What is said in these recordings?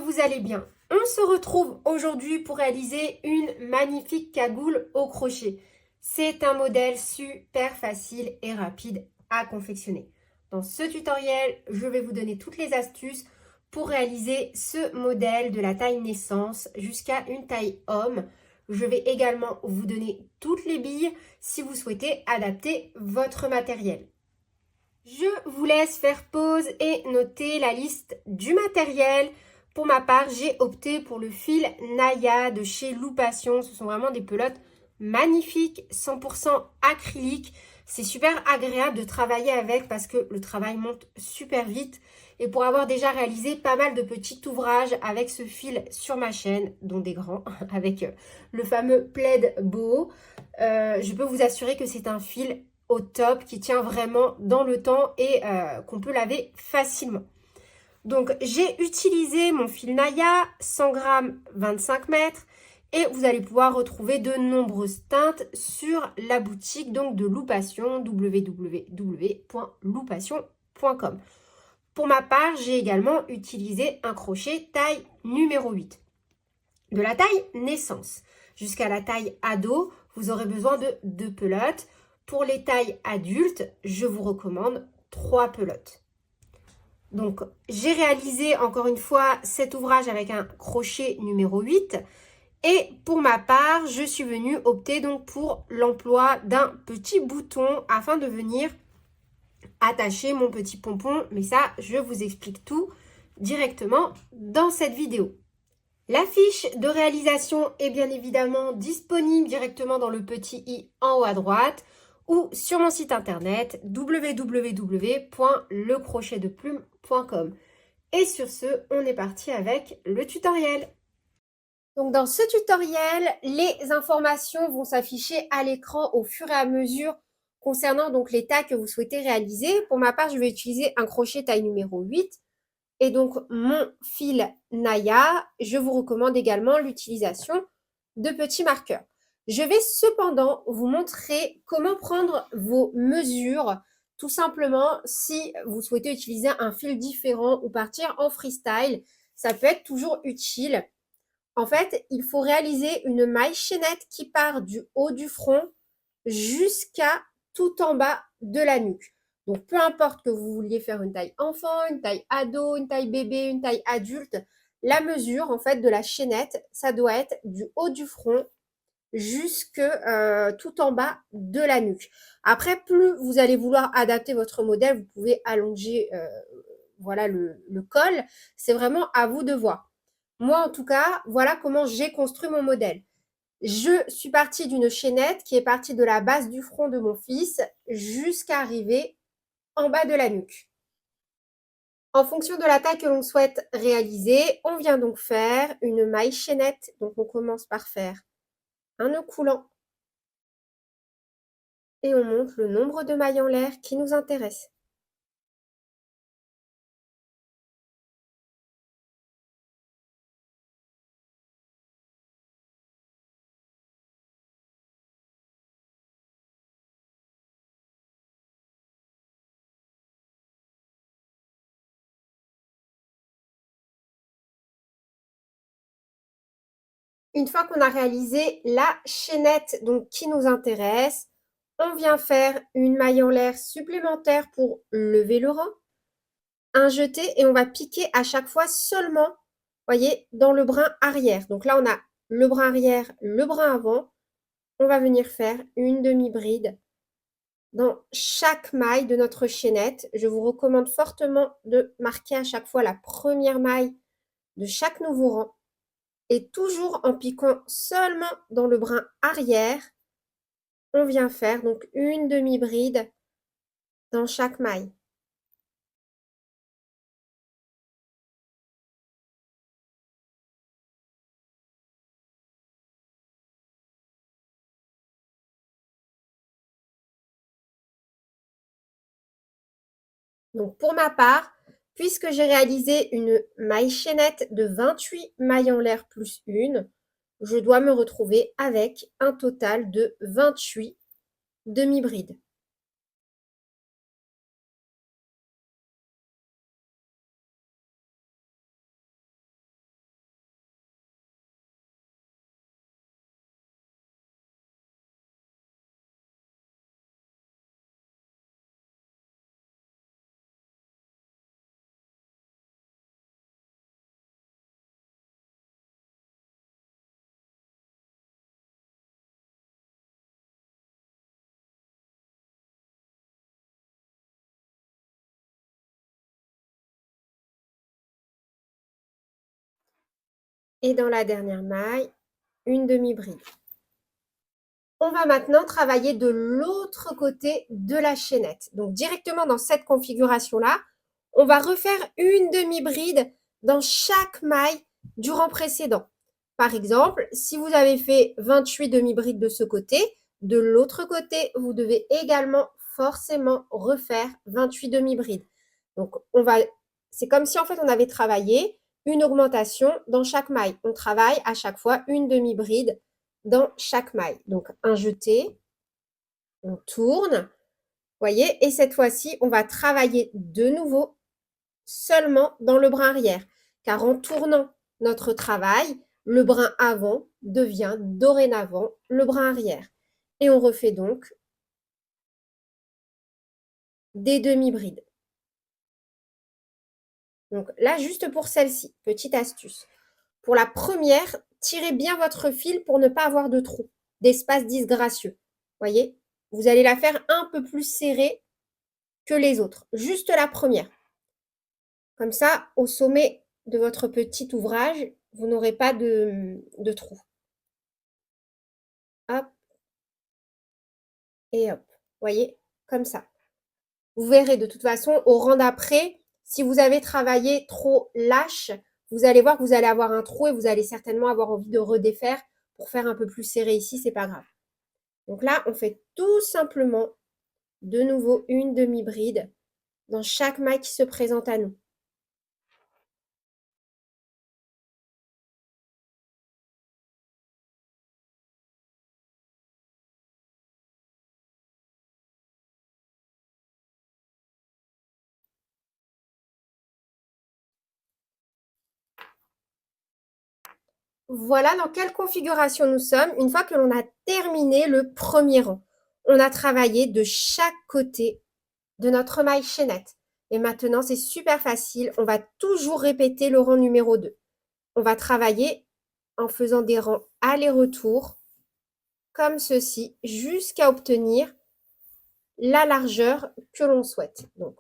vous allez bien. On se retrouve aujourd'hui pour réaliser une magnifique cagoule au crochet. C'est un modèle super facile et rapide à confectionner. Dans ce tutoriel, je vais vous donner toutes les astuces pour réaliser ce modèle de la taille naissance jusqu'à une taille homme. Je vais également vous donner toutes les billes si vous souhaitez adapter votre matériel. Je vous laisse faire pause et noter la liste du matériel. Pour ma part, j'ai opté pour le fil Naya de chez Loupation. Ce sont vraiment des pelotes magnifiques, 100% acrylique. C'est super agréable de travailler avec parce que le travail monte super vite. Et pour avoir déjà réalisé pas mal de petits ouvrages avec ce fil sur ma chaîne, dont des grands, avec le fameux plaid boho, je peux vous assurer que c'est un fil au top, qui tient vraiment dans le temps et qu'on peut laver facilement. Donc, j'ai utilisé mon fil Naya, 100 grammes, 25 mètres. Et vous allez pouvoir retrouver de nombreuses teintes sur la boutique donc de Loupation, www.loupation.com. Pour ma part, j'ai également utilisé un crochet taille numéro 8. De la taille naissance jusqu'à la taille ado, vous aurez besoin de 2 pelotes. Pour les tailles adultes, je vous recommande 3 pelotes. Donc, j'ai réalisé encore une fois cet ouvrage avec un crochet numéro 8. Et pour ma part, je suis venue opter donc pour l'emploi d'un petit bouton afin de venir attacher mon petit pompon. Mais ça, je vous explique tout directement dans cette vidéo. La fiche de réalisation est bien évidemment disponible directement dans le petit i en haut à droite ou sur mon site internet www.lecrochetdeplume.com. Et sur ce, on est parti avec le tutoriel. Donc dans ce tutoriel, les informations vont s'afficher à l'écran au fur et à mesure concernant donc les tailles que vous souhaitez réaliser. Pour ma part, je vais utiliser un crochet taille numéro 8. Et donc, mon fil Naya, je vous recommande également l'utilisation de petits marqueurs. Je vais cependant vous montrer comment prendre vos mesures, tout simplement si vous souhaitez utiliser un fil différent ou partir en freestyle, ça peut être toujours utile. En fait, il faut réaliser une maille chaînette qui part du haut du front jusqu'à tout en bas de la nuque. Donc, peu importe que vous vouliez faire une taille enfant, une taille ado, une taille bébé, une taille adulte, la mesure, en fait, de la chaînette, ça doit être du haut du front jusque tout en bas de la nuque. Après, plus vous allez vouloir adapter votre modèle, vous pouvez allonger voilà, le col. C'est vraiment à vous de voir. Moi, en tout cas, voilà comment j'ai construit mon modèle. Je suis partie d'une chaînette qui est partie de la base du front de mon fils jusqu'à arriver en bas de la nuque. En fonction de la taille que l'on souhaite réaliser, on vient donc faire une maille chaînette. Donc, on commence par faire un nœud coulant et on monte le nombre de mailles en l'air qui nous intéresse. Une fois qu'on a réalisé la chaînette donc, qui nous intéresse, on vient faire une maille en l'air supplémentaire pour lever le rang, un jeté et on va piquer à chaque fois seulement, voyez, dans le brin arrière. Donc là, on a le brin arrière, le brin avant. On va venir faire une demi-bride dans chaque maille de notre chaînette. Je vous recommande fortement de marquer à chaque fois la première maille de chaque nouveau rang. Et toujours en piquant seulement dans le brin arrière, on vient faire donc une demi-bride dans chaque maille. Donc pour ma part, puisque j'ai réalisé une maille chaînette de 28 mailles en l'air plus une, je dois me retrouver avec un total de 28 demi-brides. Et dans la dernière maille, une demi-bride. On va maintenant travailler de l'autre côté de la chaînette. Donc directement dans cette configuration-là, on va refaire une demi-bride dans chaque maille du rang précédent. Par exemple, si vous avez fait 28 demi-brides de ce côté, de l'autre côté, vous devez également forcément refaire 28 demi-brides. Donc, c'est comme si en fait on avait travaillé une augmentation dans chaque maille. On travaille à chaque fois une demi-bride dans chaque maille. Donc, un jeté, on tourne, voyez, et cette fois-ci, on va travailler de nouveau seulement dans le brin arrière, car en tournant notre travail, le brin avant devient dorénavant le brin arrière. Et on refait donc des demi-brides. Donc là, juste pour celle-ci, petite astuce. Pour la première, tirez bien votre fil pour ne pas avoir de trou, d'espace disgracieux. Voyez, vous allez la faire un peu plus serrée que les autres, juste la première. Comme ça, au sommet de votre petit ouvrage, vous n'aurez pas de trou. Hop. Et hop. Voyez, comme ça. Vous verrez de toute façon, au rang d'après, si vous avez travaillé trop lâche, vous allez voir que vous allez avoir un trou et vous allez certainement avoir envie de redéfaire pour faire un peu plus serré ici, c'est pas grave. Donc là, on fait tout simplement de nouveau une demi-bride dans chaque maille qui se présente à nous. Voilà dans quelle configuration nous sommes une fois que l'on a terminé le premier rang. On a travaillé de chaque côté de notre maille chaînette. Et maintenant, c'est super facile. On va toujours répéter le rang numéro 2. On va travailler en faisant des rangs aller-retour, comme ceci, jusqu'à obtenir la largeur que l'on souhaite. Donc,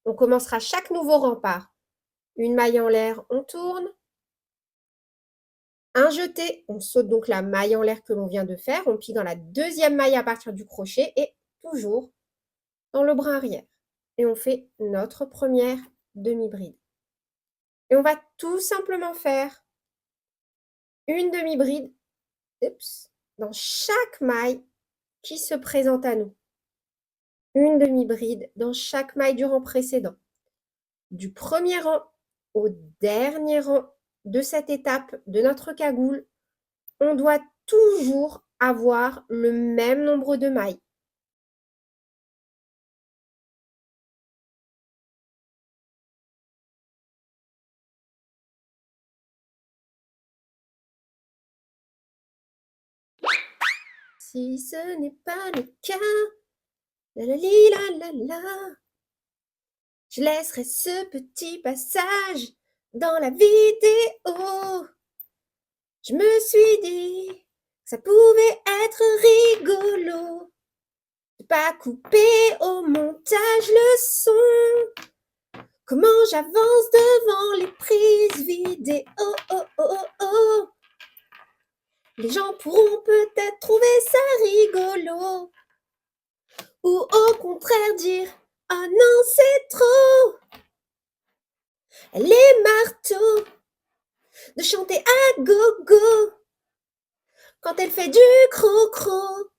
on commencera chaque nouveau rang par une maille en l'air, on tourne, un jeté, on saute donc la maille en l'air que l'on vient de faire, on plie dans la deuxième maille à partir du crochet et toujours dans le brin arrière. Et on fait notre première demi-bride. Et on va tout simplement faire une demi-bride dans chaque maille qui se présente à nous. Une demi-bride dans chaque maille du rang précédent. Du premier rang au dernier rang de cette étape de notre cagoule, on doit toujours avoir le même nombre de mailles. Si ce n'est pas le cas, la la li, la la, je laisserai ce petit passage dans la vidéo. Je me suis dit que ça pouvait être rigolo de pas couper au montage le son. Comment j'avance devant les prises vidéo. Oh, oh, oh, oh. Les gens pourront peut-être trouver ça rigolo. Ou au contraire dire « Oh non, c'est trop !» Elle est marteau de chanter à gogo quand elle fait du croc-croc.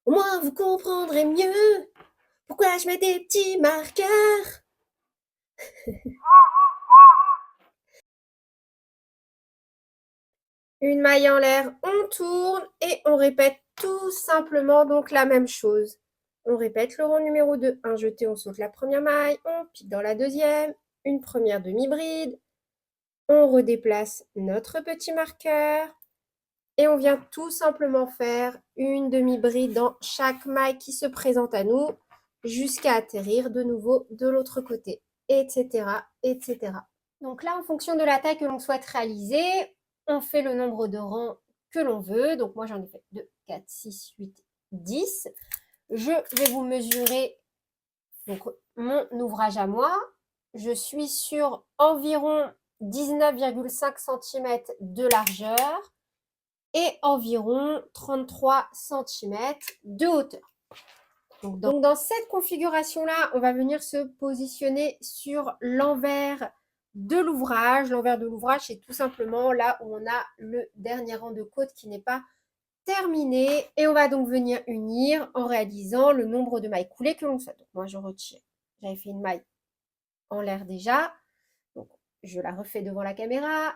Au moins vous comprendrez mieux pourquoi je mets des petits marqueurs. Une maille en l'air, on tourne et on répète tout simplement donc la même chose. On répète le rang numéro 2. Un jeté, on saute la première maille, on pique dans la deuxième, une première demi-bride, on redéplace notre petit marqueur et on vient tout simplement faire une demi-bride dans chaque maille qui se présente à nous jusqu'à atterrir de nouveau de l'autre côté, etc., etc. Donc là, en fonction de la taille que l'on souhaite réaliser, on fait le nombre de rangs que l'on veut. Donc moi, j'en ai fait 2, 4, 6, 8, 10. Je vais vous mesurer donc, mon ouvrage à moi. Je suis sur environ 19,5 cm de largeur et environ 33 cm de hauteur. Donc dans cette configuration-là, on va venir se positionner sur l'envers de l'ouvrage. L'envers de l'ouvrage, c'est tout simplement là où on a le dernier rang de côte qui n'est pas terminé. Et on va donc venir unir en réalisant le nombre de mailles coulées que l'on souhaite. Donc moi, je retire. J'avais fait une maille en l'air déjà. Donc je la refais devant la caméra.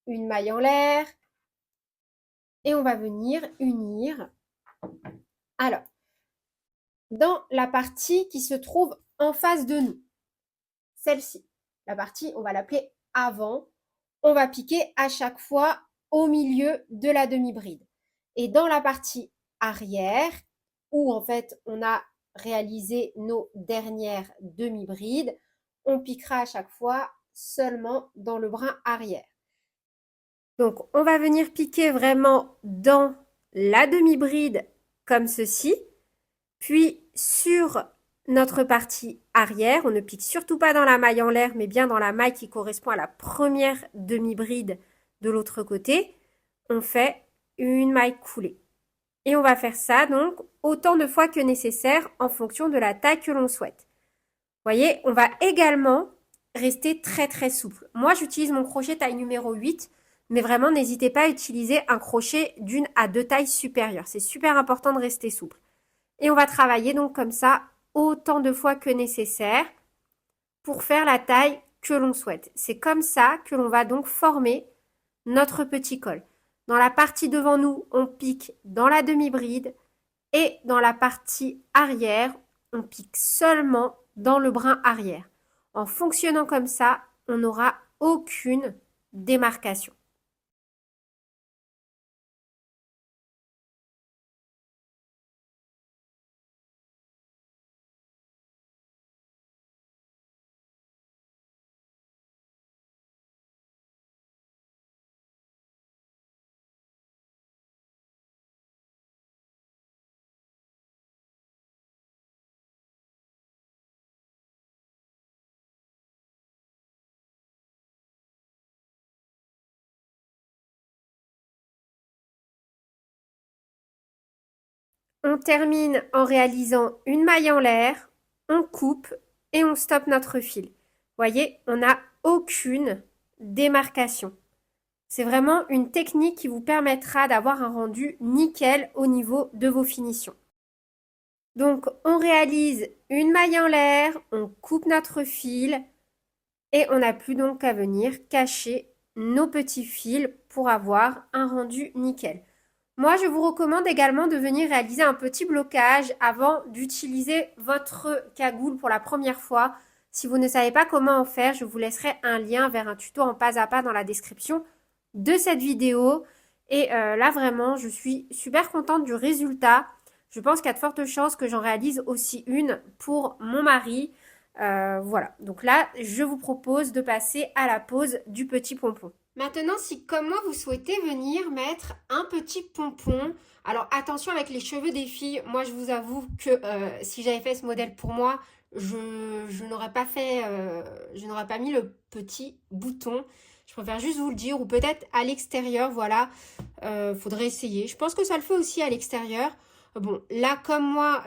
Une maille en l'air. Et on va venir unir. Alors, dans la partie qui se trouve en face de nous. Celle-ci, la partie, on va l'appeler avant. On va piquer à chaque fois au milieu de la demi-bride. Et dans la partie arrière, où en fait on a réalisé nos dernières demi-brides, on piquera à chaque fois seulement dans le brin arrière. Donc on va venir piquer vraiment dans la demi-bride comme ceci. Puis sur notre partie arrière, on ne pique surtout pas dans la maille en l'air, mais bien dans la maille qui correspond à la première demi-bride de l'autre côté. On fait une maille coulée. Et on va faire ça donc autant de fois que nécessaire en fonction de la taille que l'on souhaite. Vous voyez, on va également rester très très souple. Moi, j'utilise mon crochet taille numéro 8, mais vraiment n'hésitez pas à utiliser un crochet d'1 à 2 tailles supérieures. C'est super important de rester souple. Et on va travailler donc comme ça autant de fois que nécessaire pour faire la taille que l'on souhaite. C'est comme ça que l'on va donc former notre petit col. Dans la partie devant nous, on pique dans la demi-bride et dans la partie arrière, on pique seulement dans le brin arrière. En fonctionnant comme ça, on n'aura aucune démarcation. On termine en réalisant une maille en l'air, on coupe et on stoppe notre fil. Vous voyez, on n'a aucune démarcation. C'est vraiment une technique qui vous permettra d'avoir un rendu nickel au niveau de vos finitions. Donc, on réalise une maille en l'air, on coupe notre fil et on n'a plus donc qu'à venir cacher nos petits fils pour avoir un rendu nickel. Moi, je vous recommande également de venir réaliser un petit blocage avant d'utiliser votre cagoule pour la première fois. Si vous ne savez pas comment en faire, je vous laisserai un lien vers un tuto en pas à pas dans la description de cette vidéo. Et là, vraiment, je suis super contente du résultat. Je pense qu'il y a de fortes chances que j'en réalise aussi une pour mon mari. Voilà, donc là, je vous propose de passer à la pose du petit pompon. Maintenant, si comme moi, vous souhaitez venir mettre un petit pompon, alors attention avec les cheveux des filles, moi je vous avoue que si j'avais fait ce modèle pour moi, je n'aurais pas fait, je n'aurais pas mis le petit bouton. Je préfère juste vous le dire, ou peut-être à l'extérieur, voilà, faudrait essayer. Je pense que ça le fait aussi à l'extérieur. Bon, là, comme moi,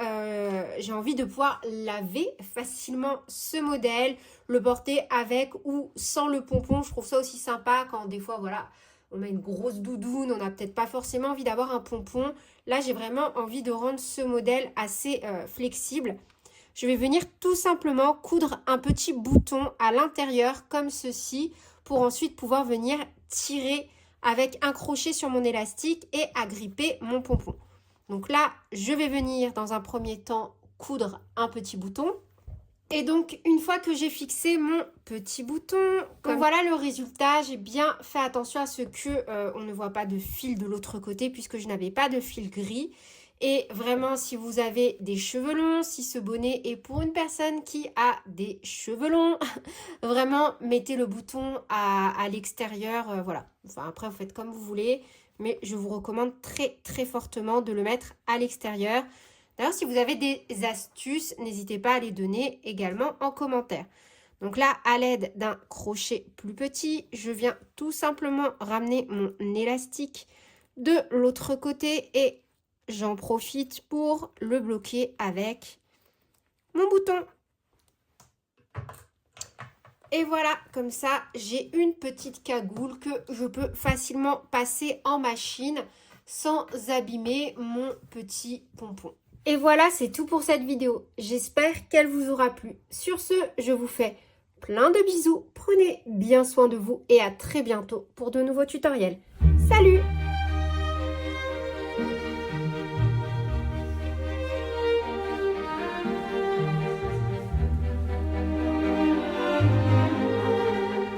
j'ai envie de pouvoir laver facilement ce modèle, le porter avec ou sans le pompon. Je trouve ça aussi sympa quand des fois, voilà, on a une grosse doudoune, on n'a peut-être pas forcément envie d'avoir un pompon. Là, j'ai vraiment envie de rendre ce modèle assez flexible. Je vais venir tout simplement coudre un petit bouton à l'intérieur comme ceci pour ensuite pouvoir venir tirer avec un crochet sur mon élastique et agripper mon pompon. Donc là, je vais venir dans un premier temps coudre un petit bouton. Et donc, une fois que j'ai fixé mon petit bouton, donc voilà le résultat. J'ai bien fait attention à ce que on ne voit pas de fil de l'autre côté puisque je n'avais pas de fil gris. Et vraiment, si vous avez des cheveux longs, si ce bonnet est pour une personne qui a des cheveux longs, vraiment, mettez le bouton à l'extérieur. Voilà. Enfin, après, vous faites comme vous voulez. Mais je vous recommande très très fortement de le mettre à l'extérieur. D'ailleurs, si vous avez des astuces, n'hésitez pas à les donner également en commentaire. Donc là, à l'aide d'un crochet plus petit, je viens tout simplement ramener mon élastique de l'autre côté et j'en profite pour le bloquer avec mon bouton. Et voilà, comme ça, j'ai une petite cagoule que je peux facilement passer en machine sans abîmer mon petit pompon. Et voilà, c'est tout pour cette vidéo. J'espère qu'elle vous aura plu. Sur ce, je vous fais plein de bisous. Prenez bien soin de vous et à très bientôt pour de nouveaux tutoriels. Salut!